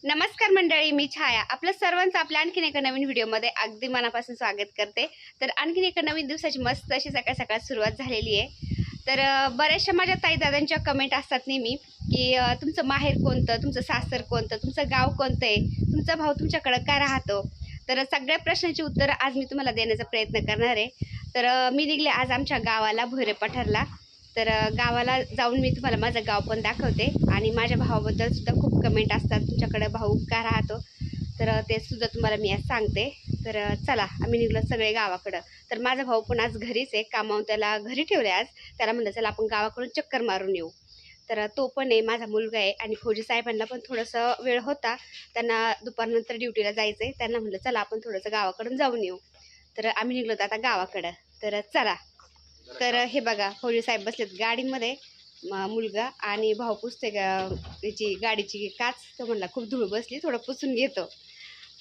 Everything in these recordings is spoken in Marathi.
नमस्कार मंडळी, मी छाया आपलं सर्वांचं आपल्या आणखीन एका नवीन व्हिडिओमध्ये अगदी मनापासून स्वागत करते। तर आणखीन एका नवीन दिवसाची मस्त अशी सकाळ सकाळ सुरुवात झालेली आहे। तर बऱ्याचशा माझ्या ताई दादांच्या कमेंट असतात नेहमी की तुमचं माहेर कोणतं, तुमचं सासर कोणतं, तुमचं गाव कोणतं आहे, तुमचा भाऊ तुमच्याकडे का राहतो। तर सगळ्या प्रश्नांची उत्तरं आज मी तुम्हाला देण्याचा प्रयत्न करणार आहे। तर मी निघले आज आमच्या गावाला भोरे पठारला। तर गावाला जाऊन मी तुम्हाला माझं गाव पण दाखवते आणि माझ्या भावाबद्दल सुद्धा खूप कमेंट असतात, तुमच्याकडे भाऊ का राहतो, तर ते सुद्धा तुम्हाला मी आज सांगते। तर चला आम्ही निघलो सगळे गावाकडं। तर माझा भाऊ पण आज घरीच आहे, कामावून त्याला घरी ठेवले आज। त्याला म्हणलं चला आपण गावाकडून चक्कर मारून येऊ। तर तो पण आहे, माझा मुलगा आहे आणि फौजी साहेबांना पण थोडंसं वेळ होता, त्यांना दुपारनंतर ड्युटीला जायचं आहे। त्यांना म्हणलं चला आपण थोडंसं गावाकडून जाऊन येऊ। तर आम्ही निघलो आता गावाकडं। तर चला। तर हे बघा फौजी साहेब बसलेत गाडीमध्ये, मुलगा आणि भाऊ पुसते त्याची गाडीची काच। तो म्हणला खूप धूळ बसली, थोडं पुसून घेतो।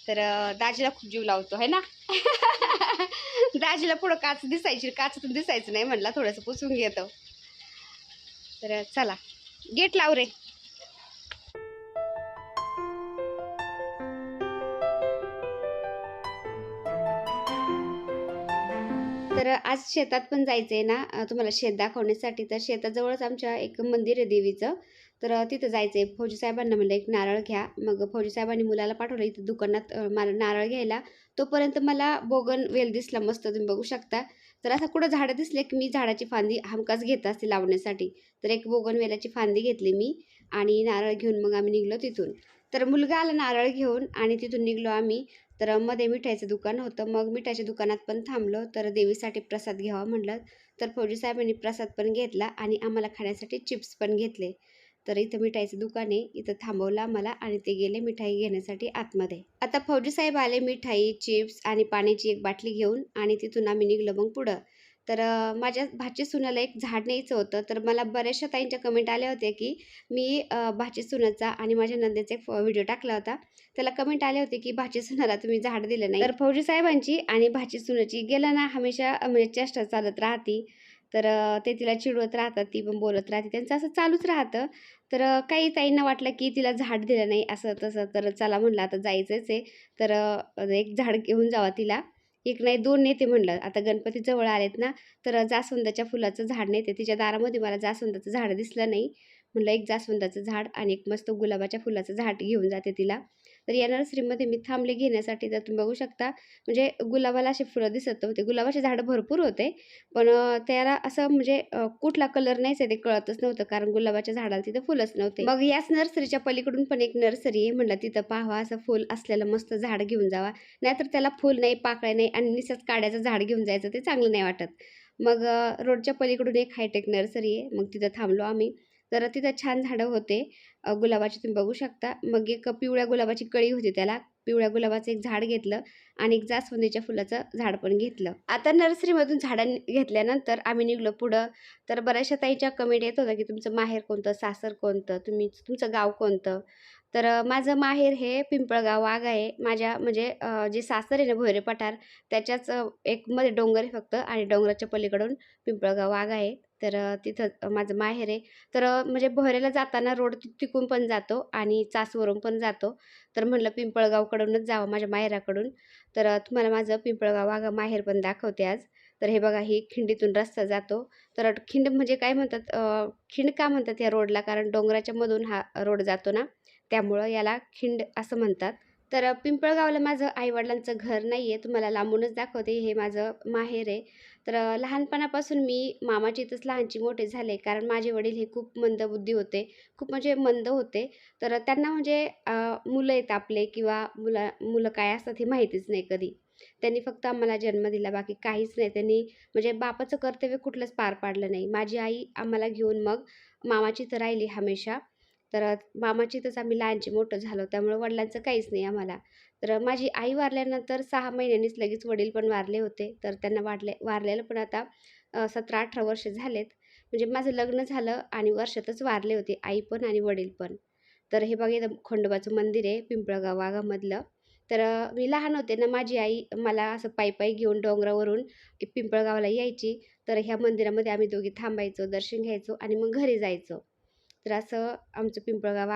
तर दाजीला खूप जीव लावतो है ना दाजीला पुढं काच दिसायची, काचातून दिसायचं नाही, म्हणला थोडंसं पुसून घेतो। तर चला गेट लाव रे। तर आज शेतात पण जायचं आहे ना तुम्हाला शेत दाखवण्यासाठी। तर शेताजवळच आमच्या एक मंदिर आहे देवीचं, तर तिथं जायचं आहे। फौजी साहेबांना म्हणलं एक नारळ घ्या। मग फौजी साहेबांनी मुलाला पाठवलं इथं दुकानात मला नारळ घ्यायला। तोपर्यंत मला बोगन वेल दिसला मस्त, तुम्ही बघू शकता। तर असं कुठं झाडं दिसले की मी झाडाची फांदी हमखास घेत असते लावण्यासाठी। तर एक बोगन वेलाची फांदी घेतली मी आणि नारळ घेऊन मग आम्ही निघलो तिथून। तर मुलगा आला नारळ घेऊन आणि तिथून निघलो आम्ही। तर मध्ये मिठाईचं दुकान होतं, मग मिठाईच्या दुकानात पण थांबलो। तर देवीसाठी प्रसाद घ्यावा म्हटलं, तर फौजी साहेबांनी प्रसाद पण घेतला आणि आम्हाला खाण्यासाठी चिप्स पण घेतले। तर इथं मिठाईचं दुकान आहे, इथं थांबवलं आम्हाला आणि ते गेले मिठाई घेण्यासाठी आतमध्ये। आता फौजी साहेब आले मिठाई, चिप्स आणि पाण्याची एक बाटली घेऊन आणि तिथून आम्ही निघलो मग पुढं। तर माझ्या भाची सुनाला एक झाड न्यायचं होतं। तर मला बऱ्याचशा ताईंच्या कमेंट आल्या होत्या की मी भाची सुनाचा आणि माझ्या नंदेचा एक व्हिडिओ टाकला होता, त्याला कमेंट आले होते की भाची सुनाला तुम्ही झाड दिलं नाही। तर फौजी साहेबांची आणि भाची सुनाची गेला ना हमेशा म्हणजे चेष्टा चालत राहती। तर ते तिला चिडवत राहतात, ती पण बोलत राहते, त्यांचं असं चालूच राहतं। तर काही ताईंना वाटलं की तिला झाड दिलं नाही असं तसं, तर चला म्हणलं आता जायचंच आहे। तर एक झाड घेऊन जावा तिला, एक नाही दोन नेते म्हणलं, आता गणपती जवळ आलेत ना। तर जास्वंदाच्या फुलाचं झाड नेते तिच्या दारामध्ये, मला जास्वंदाचं झाड दिसलं नाही, म्हणलं एक जास्वंदाचं झाड आणि एक मस्त गुलाबाच्या फुलाचं झाड घेऊन जाते तिला। तर या नर्सरीमध्ये मी थांबले घेण्यासाठी। तर तुम्ही बघू शकता म्हणजे गुलाबाला असे फुलं दिसत होते, गुलाबाचे झाडं भरपूर होते, पण त्याला असं म्हणजे कुठला कलर न्यायचा ते कळतच नव्हतं, कारण गुलाबाच्या झाडाला तिथं फुलंच नव्हते। मग याच नर्सरीच्या पलीकडून पण एक नर्सरी आहे, म्हणलं तिथं पाहावा असं फुल असलेलं मस्त झाड घेऊन जावा, नाहीतर त्याला फुल नाही, पाकळ्या नाही आणि निसर्ग काड्याचं झाड घेऊन जायचं ते चांगलं नाही वाटत। मग रोडच्या पलीकडून एक हायटेक नर्सरी आहे, मग तिथं थांबलो आम्ही। तर तिथं छान झाडं होते गुलाबाची, तुम्ही बघू शकता। मग एक पिवळ्या गुलाबाची कळी होती, त्याला पिवळ्या गुलाबाचं एक झाड घेतलं आणि एक जास्वंदीच्या फुलाचं झाड पण घेतलं। आता नर्सरीमधून झाडं घेतल्यानंतर आम्ही निघलो पुढं। तर बऱ्याचशा ताईंच्या कमेंट येत होत्या की तुमचं माहेर कोणतं, सासर कोणतं, तुमचं गाव कोणतं। तर माझं माहेर हे पिंपळगाव वाघा आहे। माझ्या म्हणजे जे सासर आहे ना भोरे पठार, त्याच्याच एक मध्ये डोंगर आहे फक्त, आणि डोंगराच्या पलीकडून पिंपळगाव वाघा आहे। तर तिथं माझं माहेर आहे। तर म्हणजे भोरेला जाताना रोड तिकून पण जातो आणि चासवरून पण जातो। तर म्हणलं पिंपळगावकडूनच जावं माझ्या माहेराकडून। तर तुम्हाला माझं पिंपळगाव वाघा माहेर पण दाखवते आज। तर हे बघा, ही खिंडीतून रस्ता जातो। तर खिंड म्हणजे काय म्हणतात, खिंड का म्हणतात या रोडला, कारण डोंगराच्या मधून हा रोड जातो ना, त्यामुळं याला खिंड असं म्हणतात। तर पिंपळगावला माझं आईवडिलांचं घर नाही आहे, तुम्हाला लांबूनच दाखवते, हे माझं माहेर आहे। तर लहानपणापासून मी मामाच्या इथंच लहानची मोठे झाले, कारण माझे वडील हे खूप मंदबुद्धी होते, खूप म्हणजे मंद होते। तर त्यांना म्हणजे मुलं आहेत आपले किंवा मुलं काय असतात हे माहितीच नाही कधी। त्यांनी फक्त आम्हाला जन्म दिला, बाकी काहीच नाही। त्यांनी म्हणजे बापाचं कर्तव्य कुठलंच पार पाडलं नाही। माझी आई आम्हाला घेऊन मग मामाची इथं राहिली हमेशा। तर मामाची इथंच आम्ही लहानची मोठं झालो, त्यामुळे वडिलांचं काहीच नाही आम्हाला। तर माझी आई वारल्यानंतर 6 महिन्यांनीच लगेच वडील पण वारले होते। तर त्यांना वारलेलं पण आता 17-18 वर्ष झालेत, म्हणजे माझं लग्न झालं आणि वर्षातच वारले होते आई पण आणि वडील पण। तर हे बघा इथं खंडोबाचं मंदिर आहे पिंपळगाव वाघामधलं। तर मी लहान होते ना, माझी आई मला असं पायी घेऊन डोंगरावरून पिंपळगावला यायची। तर ह्या मंदिरामध्ये आम्ही दोघी थांबायचो, दर्शन घ्यायचो आणि मग घरी जायचो। तर असं आमचं पिंपळगाव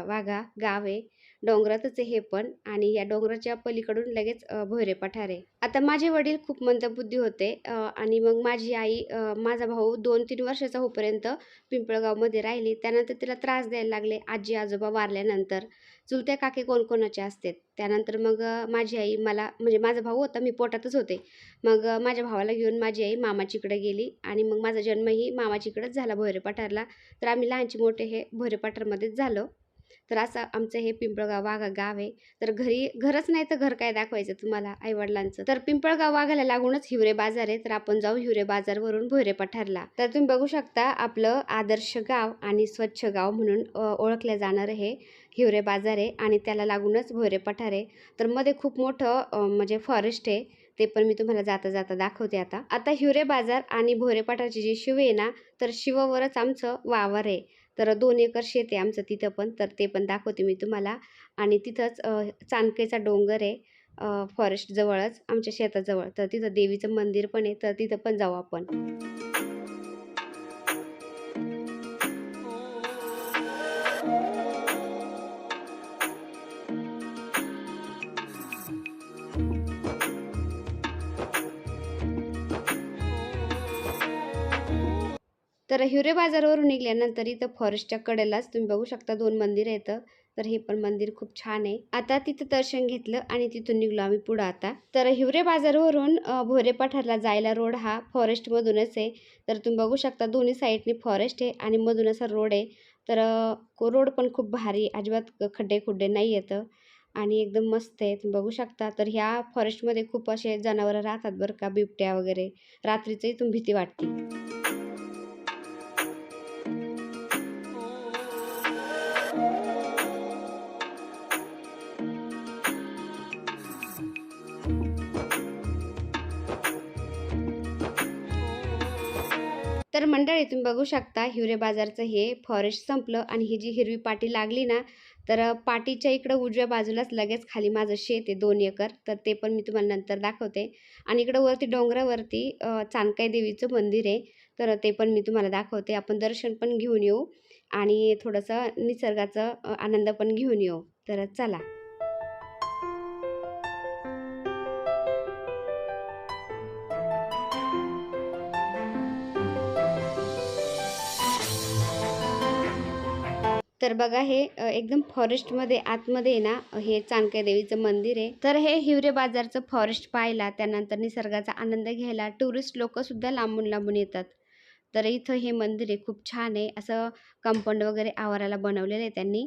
वाघा गाव आहे। डोंगरातच आहे हे पण आणि या डोंगराच्या पलीकडून लगेच भोयरे पठार आहे. आता माझे वडील खूप मंदबुद्धी होते आणि मग माझी आई माझा भाऊ 2-3 वर्षाचा होईपर्यंत पिंपळगावमध्ये राहिली. त्यानंतर तिला त्रास द्यायला लागले आजी-आजोबा वारल्यानंतर. चुलते काके कोणकोणाचे असतात. त्यानंतर मग माझी आई मला म्हणजे माझा भाऊ होता, मी पोटातच होते. मग माझ्या भावाला घेऊन माझी आई मामाचीकडे गेली आणि मग माझा जन्मही मामाचीकडेच झाला भोयरे पठारला. तर आम्ही लहानचे मोठे हे भोयरे पठारमध्येच झालो. तर असं आमचं हे पिंपळगाव वाघा गाव आहे. तर घरच नाही तर घर काय दाखवायचं तुम्हाला आई-वडिलांचं. तर पिंपळगाव वाघाला लागूनच हिवरे बाजार आहे. तर आपण जाऊ हिवरे बाजारवरून भोयरे पठारला. तर तुम्ही बघू शकता आपलं आदर्श गाव आणि स्वच्छ गाव म्हणून ओळखलं जाणारं हे हिवरे बाजार आहे आणि त्याला लागूनच भोयरे पठार आहे. तर मध्ये खूप मोठं म्हणजे फॉरेस्ट आहे. ते पण मी तुम्हाला जाता जाता दाखवते आता. आता हिवरे बाजार आणि भोयरे पठारची जी शिव आहे ना, तर शिवावरच आमचं वावर आहे. तर 2 एकर शेत आहे आमचं तिथं पण. तर ते पण दाखवते मी तुम्हाला आणि तिथंच चाणकेचा डोंगर आहे फॉरेस्ट जवळच आमच्या शेताजवळ. तर तिथं देवीचं मंदिर पण आहे. तर तिथं पण जाऊ आपण. तर हिवरे बाजारवरून निघाल्यानंतर इथं फॉरेस्टच्या कडेलाच तुम्ही बघू शकता 2 मंदिर आहेत. तर हे पण मंदिर खूप छान आहे. आता तिथं दर्शन घेतलं आणि तिथून निघलो आम्ही पुढं आता. तर हिवरे बाजारवरून भोयरे पठारला जायला रोड हा फॉरेस्टमधूनच आहे. तर तुम्ही बघू शकता दोन्ही साईडनी फॉरेस्ट आहे आणि मधून असा रोड आहे. तर रोड पण खूप भारी अजिबात खड्डे-खुड्डे नाही आहेत आणि एकदम मस्त आहे. तुम्ही बघू शकता. तर ह्या फॉरेस्टमध्ये खूप असे जनावरं राहतात बरं का, बिबट्या वगैरे. रात्रीचं इथून भीती वाटते. तर मंडळी तुम्ही बघू शकता हिवरे बाजारचं हे फॉरेस्ट संपलं आणि ही जी हिरवी पाटी लागली ना, तर पाटीच्या इकडं उजव्या बाजूलाच लगेच खाली माझं शेत आहे 2 एकर. तर ते पण मी तुम्हाला नंतर दाखवते. आणि इकडं वरती डोंगरावरती चाणकाई देवीचं मंदिर आहे. तर ते पण मी तुम्हाला दाखवते. आपण दर्शन पण घेऊन येऊ आणि थोडंसं निसर्गाचा आनंद पण घेऊन येऊ. तर चला. तर बघा हे एकदम फॉरेस्टमध्ये आतमध्ये आहे ना, हे चाणक्य देवीचं मंदिर आहे. तर हे हिवरे बाजारचं फॉरेस्ट पाहायला, त्यानंतर निसर्गाचा आनंद घ्यायला टुरिस्ट लोकंसुद्धा लांबून-लांबून येतात. तर इथं हे मंदिर आहे, खूप छान आहे. असं कंपाऊंड वगैरे आवाराला बनवलेलं आहे त्यांनी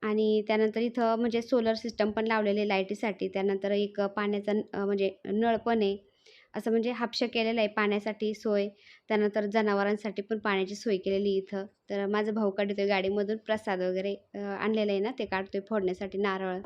आणि त्यानंतर इथं म्हणजे सोलर सिस्टम पण लावलेली आहे लाईटीसाठी. त्यानंतर एक पाण्याचा म्हणजे नळ पण आहे. असं म्हणजे हापशा केलेला आहे पाण्यासाठी सोय. त्यानंतर जनावरांसाठी पण पाण्याची सोय केलेली इथं. तर माझा भाऊ काढतोय गाडीमधून प्रसाद वगैरे आणलेला आहे ना, ते काढतोय फोडण्यासाठी नारळ.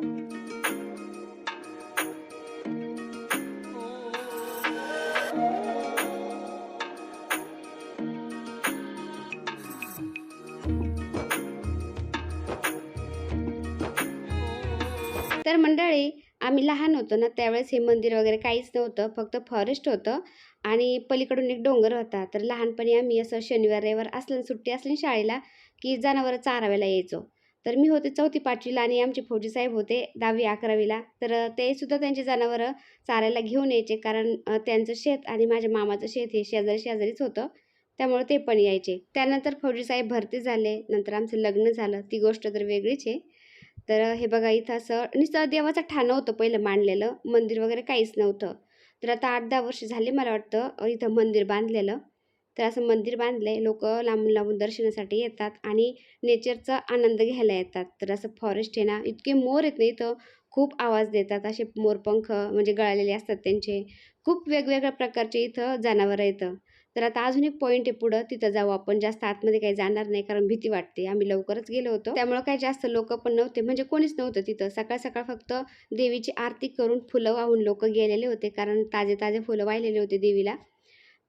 तर मंडळी आम्ही लहान होतो ना, त्यावेळेस हे मंदिर वगैरे काहीच नव्हतं. फक्त फॉरेस्ट होतं आणि पलीकडून एक डोंगर होता. तर लहानपणी आम्ही असं शनिवार, रविवार असलं सुट्टी असली शाळेला, की जनावरं चारायला यायचो. तर मी होते 4थी-5वीला आणि आमचे फौजी साहेब होते 10वी-11वीला. तर ते सुद्धा त्यांची जनावरं चारायला घेऊन यायचे. कारण त्यांचं शेत आणि माझ्या मामाचं शेत हे शेजारी-शेजारीच होतं. त्यामुळे ते पण यायचे. त्यानंतर फौजी साहेब भरती झाले. नंतर आमचं लग्न झालं. ती गोष्ट तर वेगळीच आहे. तर हे बघा इथं असं नुसतं देवाचं ठाणं होतं पहिलं मांडलेलं. मंदिर वगैरे काहीच नव्हतं. तर आता 8-10 वर्ष झाले मला वाटतं इथं मंदिर बांधलेलं. तर असं मंदिर बांधलंय. लोकं लांबून-लांबून दर्शनासाठी येतात आणि नेचरचा आनंद घ्यायला येतात. तर असं फॉरेस्ट आहे ना, इतके मोर आहेत ना इथं, खूप आवाज देतात. असे मोरपंख म्हणजे गळालेले असतात त्यांचे. खूप वेगवेगळ्या प्रकारचे इथं जनावरं येतं. तर आता अजून एक पॉइंट आहे पुढं, तिथं जाऊ आपण. जास्त आतमध्ये काही जाणार नाही कारण भीती वाटते. आम्ही लवकरच गेलो होतो. त्यामुळं काही जास्त लोकं पण नव्हते, म्हणजे कोणीच नव्हतं तिथं. सकाळ-सकाळ फक्त देवीची आरती करून फुलं वाहून लोकं गेलेले होते, कारण ताजे-ताजे फुलं वाहिलेले होते देवीला.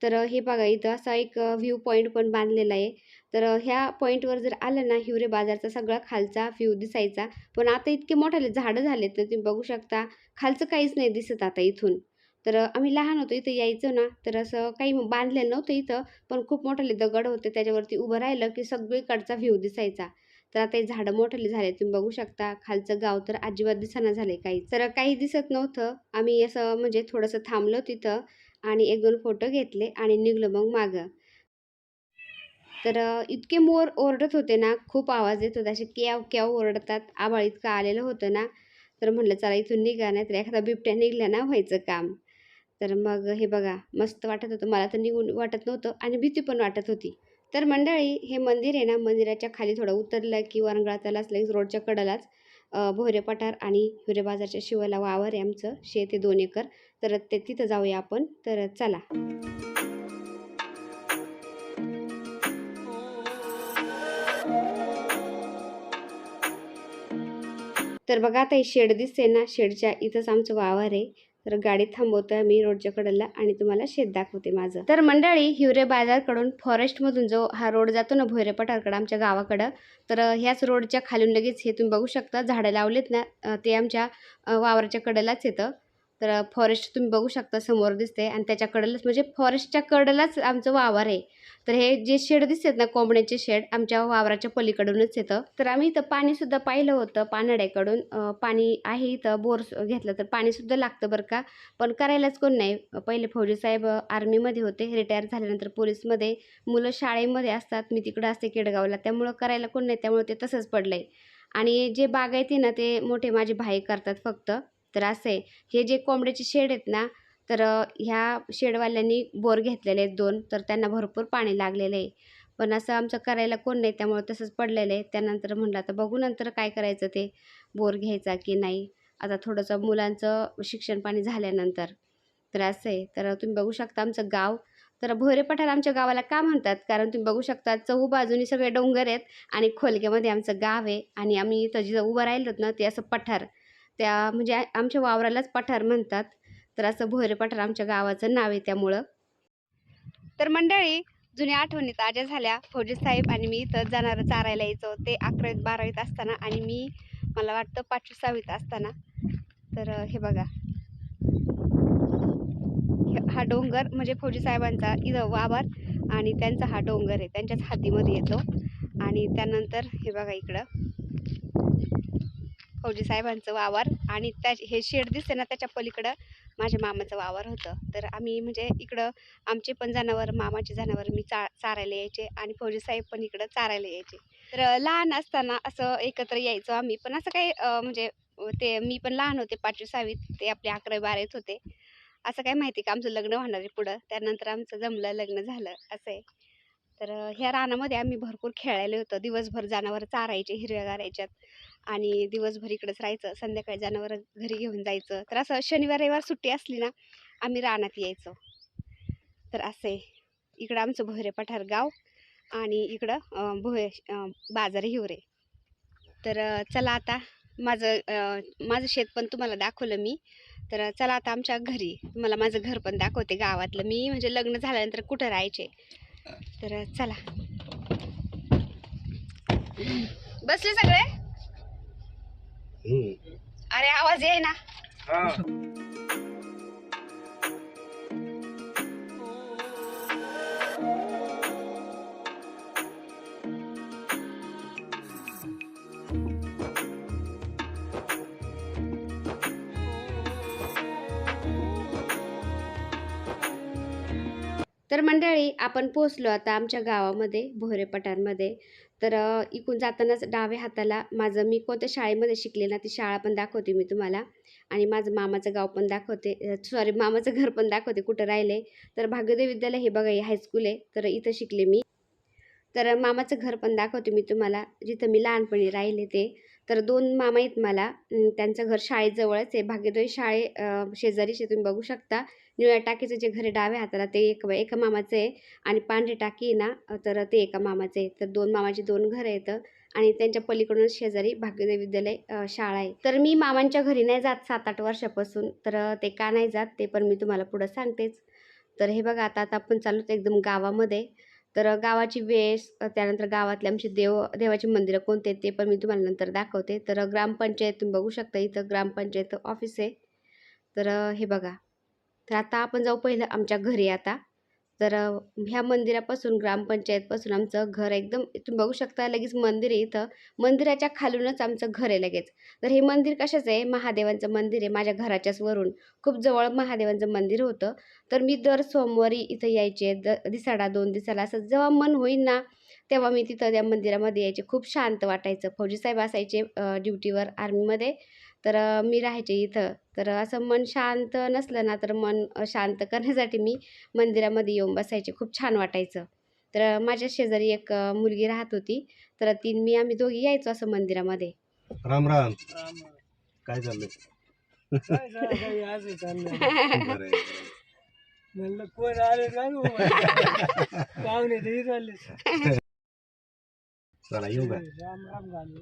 तर हे बघा इथं असा एक व्ह्यू पॉइंट पण बांधलेला आहे. तर ह्या पॉइंटवर जर आलं ना, हिवरे बाजारचा सगळा खालचा व्ह्यू दिसायचा. पण आता इतके मोठाले झाडं झालेत ना, तुम्ही बघू शकता. खालचं काहीच नाही दिसत आता इथून. तर आम्ही लहान होतो इथं यायचो ना, तर असं काही बांधलेलं नव्हतं इथं, पण खूप मोठाले दगड होते. त्याच्यावरती उभं राहिलं की सगळीकडचा व्ह्यू दिसायचा. तर आता हे झाडं मोठाले झाले, तुम्ही बघू शकता. खालचं गाव तर अजिबात दिसेना झाले काही. तर काही दिसत नव्हतं. आम्ही असं म्हणजे थोडंसं थांबलो तिथं आणि 1-2 फोटो घेतले आणि निघालो मग मागं. तर इतके मोर ओरडत होते ना, खूप आवाज येत होता. असे क्याव क्याव ओरडतात. आभाळ इतकं आलेलं होतं ना, तर म्हटलं चला इथून निघा, नाहीतर एखादा बिबट्या निघाला ना व्हायचं काम. तर मग हे बघा मस्त वाटत होतं. मला तर निघून वाटत नव्हतं आणि भीती पण वाटत होती. तर मंडळी हे मंदिर आहे ना, मंदिराच्या खाली थोडं उतरलं की वरंगळातलाच लगेच रोडच्या कडेलाच भोरे पठार आणि हिवरे बाजारच्या शिवाला वावर आहे आमचं. शेत आहे 2 एकर. तर ते तिथं जाऊया आपण. तर चला. तर बघा आता ही शेड दिसते ना, शेडच्या इथंच आमचं वावर आहे. तर गाडी थांबवतोय आम्ही रोडच्या कडेला आणि तुम्हाला शेत दाखवते माझं. तर मंडळी हिवरे बाजारकडून फॉरेस्टमधून जो हा रोड जातो ना भोयरे पठारकडं आमच्या गावाकडं, तर ह्याच रोडच्या खालून लगेच हे तुम्ही बघू शकता झाडं लावलेत ना, ते आमच्या वावराच्या कडेलाच येतं. तर फॉरेस्ट तुम्ही बघू शकता समोर दिसते आणि त्याच्या कडेलाच म्हणजे फॉरेस्टच्या कडेलाच आमचं वावर आहे. तर हे जे शेड दिसतात ना कोंबड्याचे शेड आमच्या वावराच्या पलीकडूनच येतं. तर आम्ही इथं पाणीसुद्धा पाहिलं होतं पानड्याकडून. पाणी आहे इथं बोर घेतलं तर पाणीसुद्धा लागतं बरं का. पण करायलाच कोण नाही. पहिले फौजी साहेब आर्मीमध्ये होते. रिटायर झाल्यानंतर पोलिसमध्ये. मुलं शाळेमध्ये असतात. मी तिकडं असते केडगावला. त्यामुळं करायला कोण नाही. त्यामुळे ते तसंच पडलंय. आणि जे बागायती ना ते मोठे माझे भाई करतात फक्त. तर असं आहे. हे जे कोंबड्याचे शेड आहेत ना, तर ह्या शेडवाल्यांनी बोर घेतलेले आहेत 2 तर त्यांना भरपूर पाणी लागलेलं आहे. पण असं आमचं करायला कोण नाही त्यामुळे तसंच पडलेलं आहे. त्यानंतर म्हटलं आता बघू नंतर काय करायचं ते, बोर घ्यायचा की नाही. आता थोडंसं मुलांचं शिक्षण पाणी झाल्यानंतर. तर असं आहे. तर तुम्ही बघू शकता आमचं गाव. तर भोरे पठार आमच्या गावाला का म्हणतात? कारण तुम्ही बघू शकता चहूबाजूनी सगळे डोंगर आहेत आणि खोलक्यामध्ये आमचं गाव आहे आणि आम्ही इथं जिथं उभं राहिलोत ना, ते असं पठार. त्या म्हणजे आमच्या वावरालाच पठार म्हणतात. तर असं भोरे पठार आमच्या गावाचं नाव आहे त्यामुळं. तर मंडळी जुन्या आठवणी ताज्या झाल्या. फौजी साहेब आणि मी इथं जनावरं चारायला यायचो. ते 11वीत 12वीत असताना आणि मी मला वाटतं 5वी 6वीत असताना. तर हे बघा. हा डोंगर म्हणजे फौजी साहेबांचा इथं वावर आणि त्यांचा हा डोंगर आहे. त्यांच्याच हद्दीमध्ये येतो आणि त्यानंतर हे बघा इकडं फौजी साहेबांचं वावर आणि त्या हे शेड दिसते ना त्याच्या पलीकडं माझ्या मामाचं वावर होतं. तर आम्ही म्हणजे इकडं आमचे पण जनावर मामाचे जनावर मी चारायला यायचे आणि फौजी साहेब पण इकडं चारायला यायचे. तर लहान असताना असं एकत्र यायचो आम्ही. पण असं काही म्हणजे ते मी पण लहान होते 5वी 6वीत ते आपले 11वी 12वीत होते. असं काय माहिती का आमचं लग्न होणार आहे पुढं. त्यानंतर आमचं जमलं, लग्न झालं असं आहे. तर ह्या रानामध्ये आम्ही भरपूर खेळायला होतो. दिवसभर जनावरं चारायचे हिरव्यागार ह्याच्यात आणि दिवसभर इकडेच राहायचं. संध्याकाळी जनावरं घरी घेऊन जायचं. तर असं शनिवार, रविवार सुट्टी असली ना, आम्ही रानात यायचो. तर असं आहे. इकडं आमचं भोयरे पठार गाव आणि इकडं बाजार हिवरे. तर चला आता माझं शेत पण तुम्हाला दाखवलं मी. तर चला आता आमच्या घरी. तुम्हाला माझं घर पण दाखवते गावातलं. मी म्हणजे लग्न झाल्यानंतर कुठं राहायचे. तर चला. बसले सगळे? अरे आवाज आहे ना. तर मंडळी आपण पोहोचलो आता आमच्या गावामध्ये भोरे पठारमध्ये. तर इकडून जातानाच डाव्या हाताला माझं मी कोणत्या शाळेमध्ये शिकले ना ती शाळा पण दाखवते मी तुम्हाला आणि माझं मामाचं गाव पण दाखवते. सॉरी मामाचं घर पण दाखवते कुठं राहिले. तर भाग्योदय विद्यालय हे बघा हे हायस्कूल आहे. तर इथं शिकले मी. तर मामाचं घर पण दाखवते मी तुम्हाला जिथं मी लहानपणी राहिले ते. तर 2 मामा आहेत मला. त्यांचं घर शाळेजवळच आहे. भाग्योदय शेजारीच आहे तुम्ही बघू शकता. निळ्या टाकीचं जे घर आहे डाव्या हाताला ते एका मामाचं आहे आणि पांढरी टाकी आहे ना तर ते एका मामाचं आहे. तर 2 मामाची 2 घरं आहेत आणि त्यांच्या पलीकडूनच शेजारी भाग्योदय विद्यालय शाळा आहे. तर मी मामांच्या घरी नाही जात 7-8 वर्षापासून. तर ते का नाही जात ते पण मी तुम्हाला पुढं सांगतेच. तर हे बघा आता आता आपण चाललोत एकदम गावामध्ये. तर गावाची वेस त्यानंतर गावातले आमचे देवाची मंदिरं कोणते आहेत ते पण मी तुम्हाला नंतर दाखवते. तर ग्रामपंचायत तुम्ही बघू शकता इथं ग्रामपंचायत ऑफिस आहे. तर हे बघा. तर आता आपण जाऊ पहिलं आमच्या घरी आता. तर ह्या मंदिरापासून ग्रामपंचायतपासून आमचं घर एकदम तुम्ही बघू शकता लगेच मंदिर आहे इथं. मंदिराच्या खालूनच आमचं घर आहे लगेच. तर हे मंदिर कशाचं आहे? महादेवांचं मंदिर आहे. माझ्या घराच्याच वरून खूप जवळ महादेवांचं मंदिर होतं. तर मी दर सोमवारी इथं यायचे. दिसाडा 2 दिवसाला असं जेव्हा मन होईल ना, तेव्हा मी तिथं त्या मंदिरामध्ये यायचे. खूप शांत वाटायचं. फौजीसाहेब असायचे ड्युटीवर आर्मीमध्ये. तर मी राहायचे इथं. तर असं मन शांत नसलं ना, तर मन शांत करण्यासाठी मी मंदिरामध्ये येऊन बसायचे. खूप छान वाटायचं. तर माझ्या शेजारी एक मुलगी राहत होती. तर आम्ही दोघी यायचो असं मंदिरामध्ये. राम राम. राम काय चाललंय? काय झालं काही आज चाललंय बरं आहे. म्हणलं कोण आले का नु पाहुणे तरी चालले चला येऊ का? राम राम घालू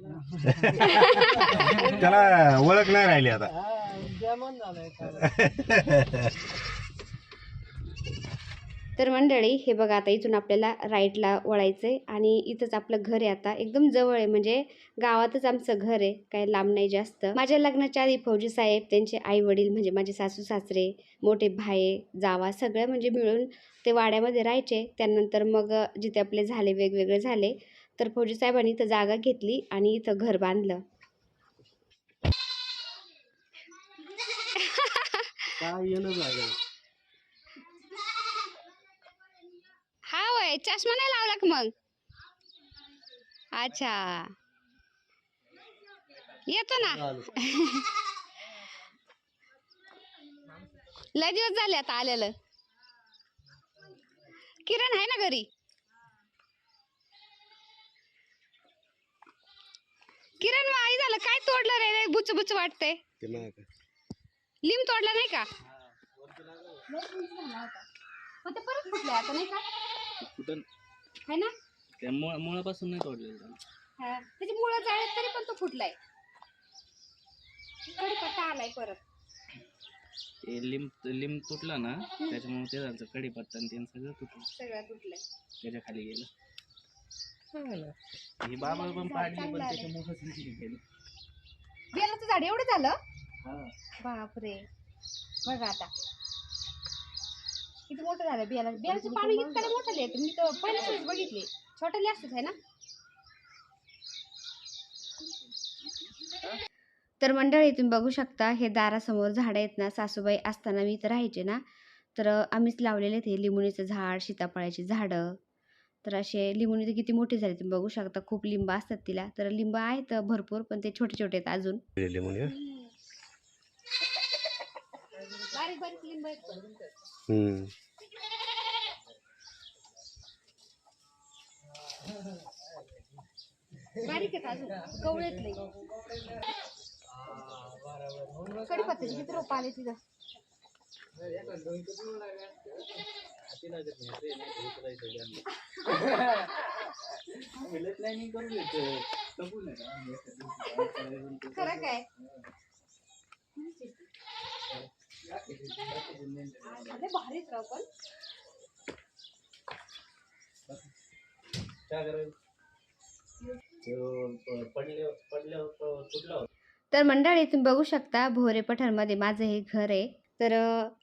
त्याला ओळख नाही राहिली आता. हा जेवण झालंय तर मंडळी हे बघा आता इथून आपल्याला राईटला वळायचं आहे आणि इथंच आपलं घर आहे. आता एकदम जवळ आहे, म्हणजे गावातच आमचं घर आहे, काही लांब नाही जास्त. माझ्या लग्नाच्या आधी फौजी साहेब, त्यांचे आई वडील म्हणजे माझे सासू सासरे, मोठे भाई जावा सगळे म्हणजे मिळून ते वाड्यामध्ये राहायचे. त्यानंतर मग जिथे आपले झाले वेगवेगळे झाले, तर फौजी साहेबांनी इथं जागा घेतली आणि इथं घर बांधलं. काय येणं झालं? हा वय चष्मा नाही लावला का मग? अच्छा येतो ना. लय दिवस झाले आता आलेलं. किरण आहे ना घरी? किरण आई झालं काय तोडलं रे? बुच बुच वाटतंय. लिंब तोडला नाही का? मग ते परत फुटले आता नाही का? कुठं है ना? त्या मुळापासून नाही तोडलेलं. हा त्याची मुळं जाळत तरी पण तो फुटलाय. कडीपत्ता आलाय परत. ते लिंब तुटला ना, त्याच्यामुळे ते झालं कडीपत्ता आणि ते सगळं तुटलं. सगळं तुटलंय. त्याच्या खाली गेलं. ही बाबा पण पाडली पण त्याच्यामुळेच नाही गेलं. बेलाचं झाड एवढं झालं? हा. बापरे बघा आता किती मोठं झालं. बेलाचं पाणी इतकं मोठं येतं. मी तर पहिल्याच बघितले. छोटले असतात है ना? तर मंडळी तुम्ही बघू शकता हे दारासमोर झाडं आहेत ना. सासूबाई असताना मी इथं राहायचे ना, तर आम्हीच लावलेले ते लिंबुणीचं झाड, सीताफळाची झाडं. तर असे लिंबुणी तर किती मोठी झाली तुम्ही बघू शकता. खूप लिंब असतात तिला. तर लिंब आहेत भरपूर, पण ते छोटे छोटे आहेत अजून. बारीक बारीक लिंब आहेत. बारीक आहेत अजून कवळेतले. कडीपत्त्याची किती रोप आले तिथं. खरं काय? भारीच राव पण. तर मंडळी तुम्ही बघू शकता भोरे पठारमध्ये माझं हे घर आहे. तर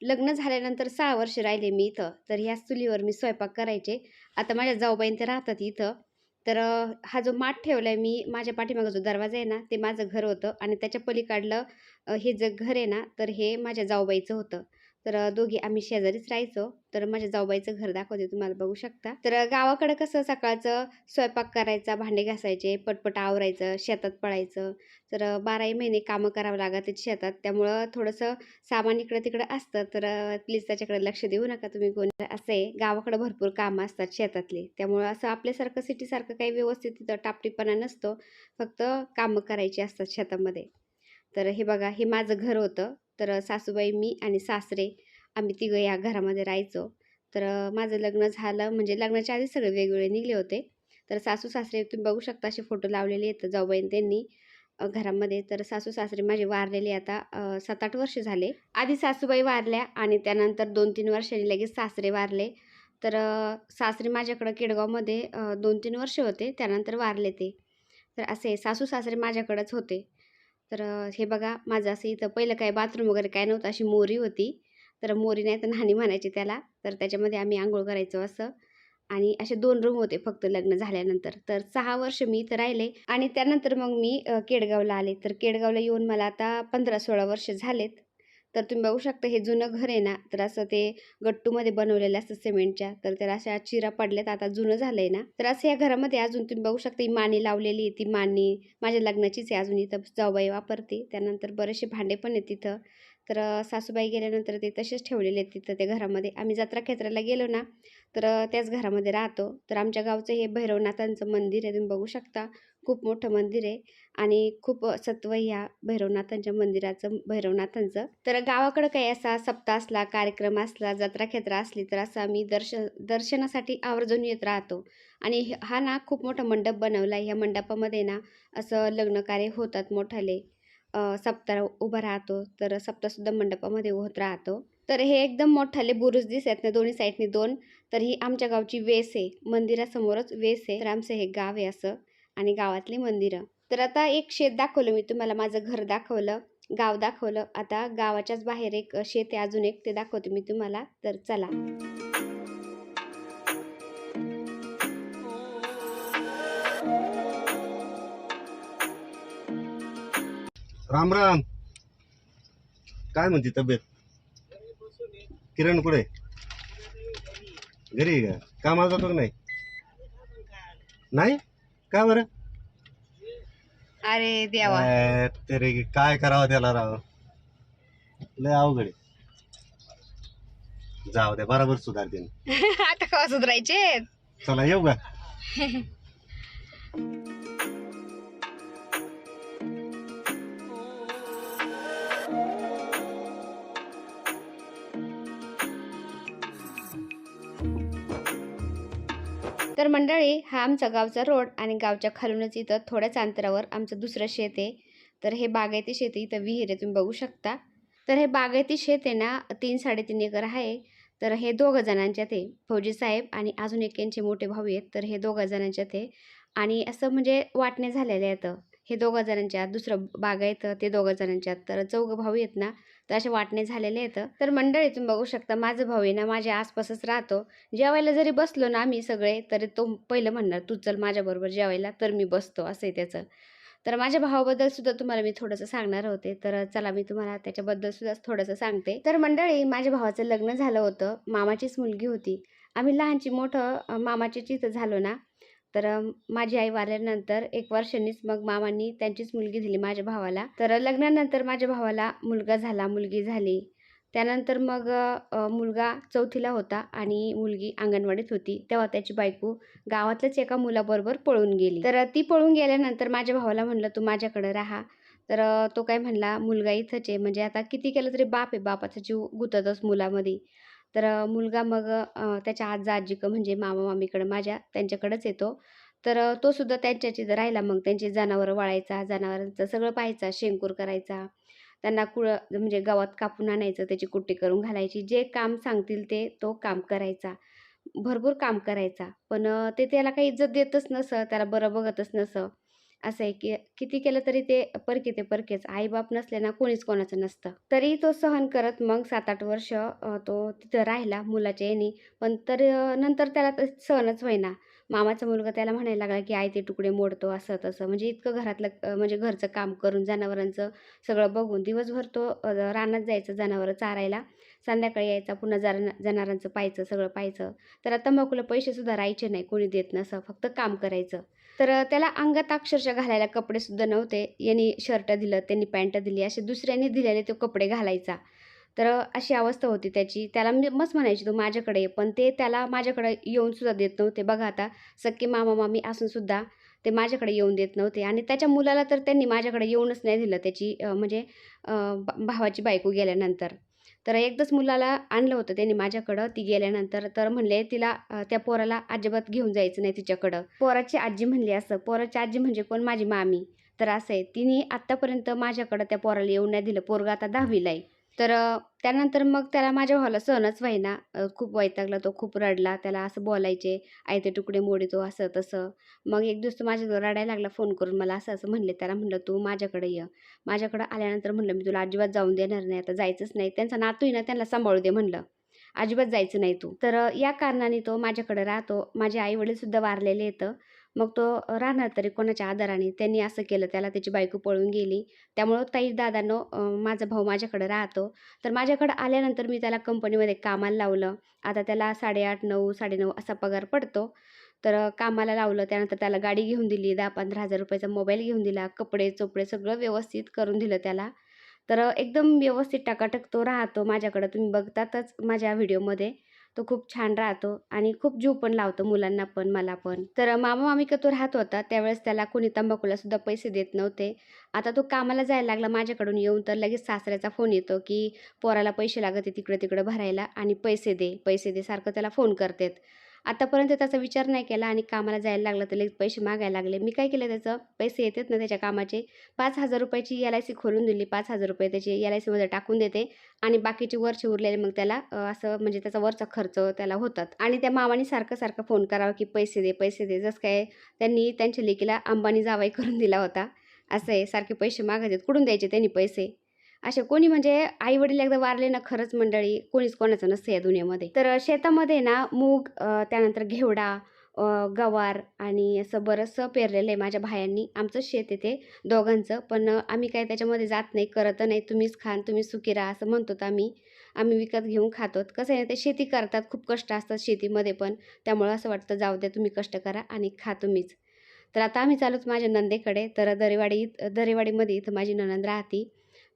लग्न झाल्यानंतर 6 वर्ष राहिले मी इथं. तर ह्याच चुलीवर मी स्वयंपाक करायचे. आता माझ्या जाऊबाईन ते राहतात इथं. तर हा जो माठ ठेवलाय मी, माझ्या पाठीमागं जो दरवाजा आहे ना, ते माझं घर होतं आणि त्याच्या पलीकडलं हे जे घर आहे ना, तर हे माझ्या जाऊबाईचं होतं. तर दोघी आम्ही शेजारीच राहायचो. तर माझ्या जाऊबाईचं घर दाखवते तुम्हाला बघू शकता. तर गावाकडं कसं सकाळचं स्वयंपाक करायचा, भांडे घासायचे, पटपट आवरायचं, शेतात पळायचं. तर 12ही महिने कामं करावं लागत शेतात. त्यामुळं थोडंसं सामान इकडं तिकडं असतं. तर प्लीज त्याच्याकडे लक्ष देऊ नका तुम्ही कोणी. असं आहे गावाकडं भरपूर कामं असतात शेतातली. त्यामुळं असं आपल्यासारखं सिटीसारखं काही व्यवस्थित तिथं टापटीपणा नसतो. फक्त कामं करायची असतात शेतामध्ये. तर हे बघा हे माझं घर होतं. तर सासूबाई, मी आणि सासरे आम्ही तिघं या घरामध्ये राहायचो. तर माझं लग्न झालं म्हणजे लग्नाच्या आधी सगळे वेगवेगळे निघले होते. तर सासू सासरे तुम्ही बघू शकता असे फोटो लावलेले आहेत जाऊबाईन त्यांनी घरामध्ये. तर सासू सासरे माझे वारलेले आता 7-8 वर्ष झाले. आधी सासूबाई वारल्या आणि त्यानंतर 2-3 वर्षांनी लगेच सासरे वारले. तर सासरे माझ्याकडं केडगावमध्ये 2-3 वर्ष होते, त्यानंतर वारले ते. तर असे सासू सासरे माझ्याकडंच होते. तर हे बघा माझं असं इथं पहिलं काय बाथरूम वगैरे काय नव्हतं, अशी मोरी होती. तर मोरी नाही तर न्हाणी म्हणायची त्याला. तर त्याच्यामध्ये आम्ही अंघोळ करायचो असं. आणि असे 2 रूम होते फक्त लग्न झाल्यानंतर. तर 6 वर्ष मी इथं राहिले आणि त्यानंतर मग मी केडगावला आले. तर केडगावला येऊन मला आता 15-16 वर्ष झालेत. तर तुम्ही बघू शकता हे जुनं घर आहे ना, तर असं ते गट्टूमध्ये बनवलेलं असतं सिमेंटच्या. तर त्याला अशा चिरा पडल्यात, आता जुनं झालंय ना. तर असं या घरामध्ये अजून तुम्ही बघू शकता ही माणी लावलेली आहे. ती माणी माझ्या लग्नाचीच आहे, अजून इथं जाऊबाई वापरते. त्यानंतर बरेचसे भांडे पण आहेत तिथं. तर सासूबाई गेल्यानंतर ते तसेच ठेवलेले आहेत तिथं त्या घरामध्ये. आम्ही जत्रा खेत्राला गेलो ना, तर त्याच घरामध्ये राहतो. तर आमच्या गावचं हे भैरवनाथांचं मंदिर आहे, तुम्ही बघू शकता. खूप मोठं मंदिर आहे आणि खूप सत्व ह्या भैरवनाथांच्या मंदिराचं, भैरवनाथांचं. तर गावाकडं काही असा सप्ताह असला, कार्यक्रम असला, जत्रा खेत्रा असली तर असं आम्ही दर्शनासाठी आवर्जून येत राहतो. आणि हा ना खूप मोठा मंडप बनवला आहे. ह्या मंडपामध्ये ना असं लग्न कार्य होतात मोठाले. सप्ताह उभा राहतो, तर सप्ताहसुद्धा मंडपामध्ये होत राहतो. तर हे एकदम मोठाले बुरुज दिसत ना दोन्ही साईडनी 2. तर ही आमच्या गावची वेस आहे. मंदिरासमोरच वेस आहे. तर आमचं हे गाव आहे असं आणि गावातली मंदिरं. तर आता एक शेत दाखवलं मी तुम्हाला, माझं घर दाखवलं, गाव दाखवलं. आता गावाच्याच बाहेर एक शेत आहे अजून एक, ते दाखवते मी तुम्हाला. तर चला. राम राम. काय म्हणते तब्येत? किरण कुठे? घरी आहे का? कामाला जातो का नाही? नाही का बरं? अरे देवा. तरी काय करावं त्याला राव, लय अवघड आहे. जाऊ दे, बरोबर सुधारते. आता का सुधारायचे? चला येऊ का? तर मंडळी, हा आमचा गावचा रोड आणि गावच्या खालूनच इथं थोड्याच अंतरावर आमचं दुसरं शेत आहे. तर हे बागायती शेत आहे, इथं विहीर आहे, तुम्ही बघू शकता. तर हे बागायती शेत आहे ना 3-3.5 एकर आहे. तर हे 2 जणांच्यात आहे, फौजी साहेब आणि अजून एक यांचे मोठे भाऊ आहेत. तर हे 2 जणांच्यात आहे आणि असं म्हणजे वाटणे झालेले आहेत. हे 2 जणांच्यात, दुसरं बागायत ते 2 जणांच्यात. तर 4 भाऊ आहेत ना, तर असे वाटणे झालेले आहेत. तर मंडळी तुम्ही बघू शकता, माझा भाऊ आहे ना माझ्या आसपासच राहतो. जेवायला जरी बसलो ना आम्ही सगळे, तरी तो पहिलं म्हणणार तू चल माझ्याबरोबर जेवायला, तर मी बसतो, असं आहे त्याचं. तर माझ्या भावाबद्दल सुद्धा तुम्हाला मी थोडंसं सांगणार होते. तर चला मी तुम्हाला त्याच्याबद्दल सुद्धा थोडंसं सांगते. तर मंडळी, माझ्या भावाचं लग्न झालं होतं, मामाचीच मुलगी होती. आम्ही लहानची मोठं मामाचीच इथं झालो ना. तर माझी आई वारल्यानंतर 1 वर्षांनीच मग मामांनी त्यांचीच मुलगी दिली माझ्या भावाला. तर लग्नानंतर माझ्या भावाला मुलगा झाला, मुलगी झाली. त्यानंतर मग मुलगा 4थीला होता आणि मुलगी अंगणवाडीत होती. तेव्हा त्याची बायको गावातल्याच एका मुलाबरोबर पळून गेली. तर ती पळून गेल्यानंतर माझ्या भावाला म्हणलं, "तू माझ्याकडे राहा." तर तो काय म्हणला, "मुलगा इथंच आहे." म्हणजे आता किती केलं तरी बाप आहे, बापाचा जीव गुंततच मुलामध्ये. तर मुलगा मग त्याच्या आजा-आजीकडं म्हणजे मामा-मामीकडं माझ्या त्यांच्याकडेच येतो. तर तो सुद्धा त्यांच्याच इथं राहिला. मग त्यांची जनावरं वळायचा, जनावरांचं सगळं पाहायचा, शेणखूर करायचा. त्यांना म्हणजे गवत कापून आणायचं, त्याची कुट्टी करून घालायची. जे काम सांगतील ते तो काम करायचा. भरपूर काम करायचा. पण ते त्याला काही इज्जत देतच नसं, त्याला बरं बघतच नसं. असं आहे की किती केलं तरी ते परके ते परकेच. आई-बाप नसले ना कोणीच कोणाचं नसतं. तरी तो सहन करत मग 7-8 वर्ष तो तिथं राहिला मुलाच्या ह्यानी. पण तर नंतर त्याला ते सहनच होईना. मामाचा मुलगा त्याला म्हणायला लागला की "आई ते तुकडे मोडतो," असं तसं. म्हणजे इतकं घरातलं म्हणजे घरचं काम करून, जनावरांचं सगळं बघून दिवसभर तो रानात जायचा जनावरं चारायला. संध्याकाळी यायचा, पुन्हा जनावरांचं पाहायचं, सगळं पाहायचं. तर तंबाखूला पैसेसुद्धा राहायचे नाही, कोणी देत नसं, फक्त काम करायचं. तर त्याला अंगात अक्षरशः घालायला कपडेसुद्धा नव्हते. यांनी शर्ट दिलं, त्यांनी पॅन्ट दिली, असे दुसऱ्यांनी दिलेले तो कपडे घालायचा. तर अशी अवस्था होती त्याची. त्याला मी मस्त म्हणायची, "तू माझ्याकडे ये." पण ते त्याला माझ्याकडे येऊनसुद्धा देत नव्हते. बघा आता, सख्खे मामा-मामी असूनसुद्धा ते माझ्याकडे येऊन देत नव्हते आणि त्याच्या मुलाला तर त्यांनी माझ्याकडे येऊनच नाही दिलं, त्याची म्हणजे भावाची बायको गेल्यानंतर. तर एकदाच मुलाला आणलं होतं त्यांनी माझ्याकडं, ती गेल्यानंतर. तर म्हणले तिला त्या पोराला अजिबात घेऊन जायचं नाही तिच्याकडं. पोराची आजी म्हणली असं. पोराची आजी म्हणजे कोण? माझी मामी. तर असं आहे, तिने आत्तापर्यंत माझ्याकडं त्या पोराला येऊन नाही दिलं. पोरगा आता 10वीला आहे. तर त्यानंतर मग त्याला माझ्या भावाला सहनच व्हाईना. खूप वैतागला तो, खूप रडला. त्याला असं बोलायचे, "आयते तुकडे मोडीतो" असं तसं. मग एक दिवस तो माझ्याजवळ रडायला लागला फोन करून मला असं-असं म्हणले. त्याला म्हणलं, "तू माझ्याकडे ये." माझ्याकडं आल्यानंतर म्हणलं, "मी तुला अजिबात जाऊन देणार नाही. आता जायचंच नाही. त्यांचा नातू आहे ना, त्यांना सांभाळू दे," म्हणलं. "अजिबात जायचं नाही तू." तर या कारणाने तो माझ्याकडे राहतो. माझे आई-वडीलसुद्धा वारलेले आहेत. मग तो राहणार तरी कोणाच्या आधाराने. त्यांनी असं केलं, त्याला त्याची बायको पळून गेली. त्यामुळं ताई दादांनो माझा भाऊ माझ्याकडे राहतो. तर माझ्याकडे आल्यानंतर मी त्याला कंपनीमध्ये कामाला लावलं. आता त्याला 8:30, 9, 9:30 असा पगार पडतो. तर कामाला लावलं. त्यानंतर त्याला गाडी घेऊन दिली. 10-15 हजार रुपयाचा मोबाईल घेऊन दिला. कपडे-चोपडे सगळं व्यवस्थित करून दिलं त्याला. तर एकदम व्यवस्थित टकाटक तो राहतो माझ्याकडं. तुम्ही बघतातच माझ्या व्हिडिओमध्ये. तो खूप छान राहतो आणि खूप जीव पण लावतो मुलांना पण, मला पण. तर मामा-मामीकडे तो राहत होता. त्यावेळेस त्याला कोणी तंबाखूला सुद्धा पैसे देत नव्हते. आता तो कामाला जायला लागला माझ्याकडून येऊन, तर लगेच सासऱ्याचा फोन येतो, की पोराला पैसे लागत आहे तिकडं-तिकडं भरायला आणि पैसे दे, पैसे दे. सारखं त्याला फोन करतात. आतापर्यंत त्याचा विचार नाही केला आणि कामाला जायला लागला तर लगेच पैसे मागायला लागले. मी काय केलं, त्याचं पैसे येतात ना त्याच्या कामाचे, 5,000 रुपयाची LIC खोलून दिली. 5,000 रुपये त्याचे LICमध्ये टाकून देते आणि बाकीचे वरचे उरलेले मग त्याला असं म्हणजे त्याचा वरचा खर्च त्याला होतात. आणि त्या मामाने सारखं फोन करावा, की पैसे दे, पैसे दे. जसं काय त्यांनी त्यांच्या लेकीला अंबानी जावई करून दिला होता. असं आहे, सारखे पैसे मागत आहेत. कुठून द्यायचे त्यांनी पैसे? असे कोणी म्हणजे आई-वडील एकदा वारले ना, खरंच मंडळी कोणीच कोणाचं नसतं या दुनियेमध्ये. तर शेतामध्ये ना मूग, त्यानंतर घेवडा, गवार आणि असं बरचसं पेरलेलं आहे माझ्या भायांनी. आमचंच शेत आहे ते दोघांचं. पण आम्ही काय त्याच्यामध्ये जात नाही, करत नाही. तुम्हीच खा आणि तुम्हीच सुखी राहा असं म्हणतो आम्ही. आम्ही विकत घेऊन खातो. कसं आहे ना, ते शेती करतात, खूप कष्ट असतात शेतीमध्ये पण. त्यामुळं असं वाटतं जाऊ द्या, तुम्ही कष्ट करा आणि खा तुम्हीच. तर आता आम्ही चालूच माझ्या नणंदेकडे. तर दरेवाडीमध्ये इथं माझी नणंद राहते.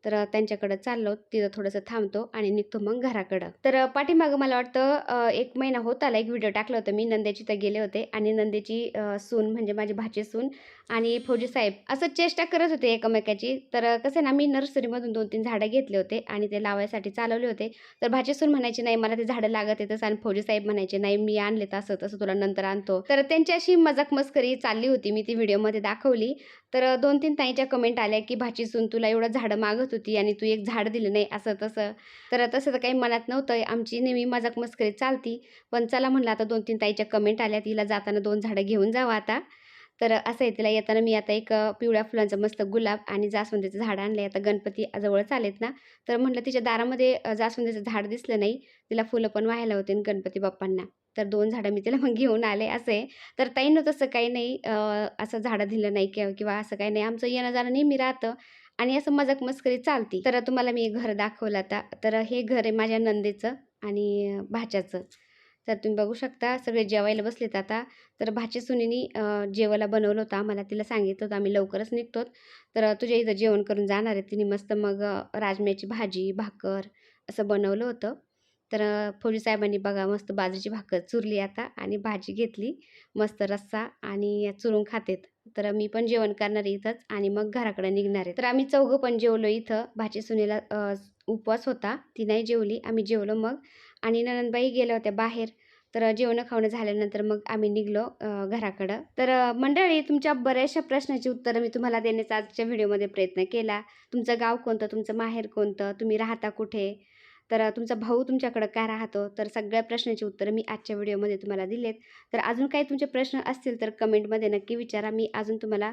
तर त्यांच्याकडं चाललो. तिथं थोडंसं थांबतो आणि निघतो मग घराकडं. तर पाठीमागं मला वाटतं 1 महिना होत आला, एक व्हिडिओ टाकला होता मी. नंदेची तर गेले होते आणि नंदेची सून म्हणजे माझी भाची सून आणि फौजी साहेब असं चेष्टा करत होते एकमेकाची. तर कसं आहे ना, मी नर्सरीमधून 2-3 झाडं घेतले होते आणि ते लावायसाठी चालवले होते. तर भाची सून म्हणायची, "नाही मला ते झाडं लागत आहेतच" आणि फौजी साहेब म्हणायचे, "नाही मी आणले असं तसं, तुला नंतर आणतो." तर त्यांची अशी मजाक मस्करी चालली होती. मी ती व्हिडिओमध्ये दाखवली. तर 2-3 ताईंच्या कमेंट आल्या, की "भाची सून तुला एवढं झाडं मागत होती आणि तू एक झाड दिलं नाही," असं तसं. तर तसं तर काही मनात नव्हतं. आमची नेहमी मजाक मस्करी चालती. पण चला म्हणलं आता 2-3 ताईच्या कमेंट आल्या, तिला जाताना 2 झाडं घेऊन जावं आता. तर असं आहे, तिला येताना मी आता एक पिवळ्या फुलांचं मस्त गुलाब आणि जास्वंदीचं झाड आणलंय. आता गणपती जवळच आलेत ना, तर म्हटलं तिच्या दारामध्ये जास्वंदीचं झाड दिसलं नाही. तिला फुलं पण वाहायला होते गणपती बाप्पांना. तर 2 झाडं मी तिला मग घेऊन आले असं आहे. तर ताईंनो तसं काही नाही, असं झाडं दिलं नाही किंवा असं काही नाही. आमचं येणं-जाणं नेहमी राहतं आणि असं मजाक मस्करी चालती. तर तुम्हाला मी घर दाखवलं आता. तर हे घर आहे माझ्या नंदेचं आणि भाच्याचं. तर तुम्ही बघू शकता सगळे जेवायला बसलेत आता. तर भाची सुनेनी जेवायला बनवलं होतं आम्हाला. तिला सांगितलं होतं आम्ही लवकरच निघतो. तर तुझ्या इथं जेवण करून जाणार आहे. तिने मस्त मग राजम्याची भाजी, भाकर असं बनवलं होतं. तर फौजी साहेबांनी बघा मस्त बाजरीची भाकर चुरली आता आणि भाजी घेतली. मस्त रस्सा आणि चुरून खातेत. तर मी पण जेवण करणार आहे इथंच आणि मग घराकडे निघणार आहे. तर आम्ही चौघं पण जेवलो इथं. भाची सुनेला उपवास होता. ती नाही जेवली. आम्ही जेवलो मग आणि नणंदबाई गेल्या होत्या बाहेर. तर जेवणं-खावणं झाल्यानंतर मग आम्ही निघालो घराकडं. तर मंडळी तुमच्या बऱ्याचशा प्रश्नाची उत्तरं मी तुम्हाला देण्याचा आजच्या व्हिडिओमध्ये प्रयत्न केला. तुमचं गाव कोणतं? तुमचं माहेर कोणतं? तुम्ही राहता कुठे? तर तुमचा भाऊ तुमच्याकडं का राहतो? तर सगळ्या प्रश्नाची उत्तरं मी आजच्या व्हिडिओमध्ये तुम्हाला दिलेत. तर अजून काही तुमचे प्रश्न असतील तर कमेंटमध्ये नक्की विचारा. मी अजून तुम्हाला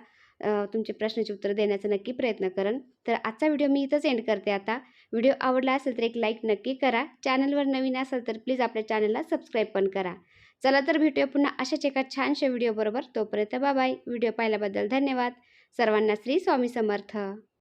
तुमच्या प्रश्नाची उत्तरं देण्याचा नक्की प्रयत्न करेन. तर आजचा व्हिडिओ मी इथंच एंड करते आता. व्हिडिओ आवडला असेल तर एक लाईक नक्की करा. चॅनलवर नवीन असाल तर प्लीज आपल्या चॅनलला सबस्क्राईब पण करा. चला तर भेटूया पुन्हा अशाच एका छानशा व्हिडिओबरोबर. तोपर्यंत बाय बाय. व्हिडिओ पाहिल्याबद्दल धन्यवाद. सर्वांना श्री स्वामी समर्थ.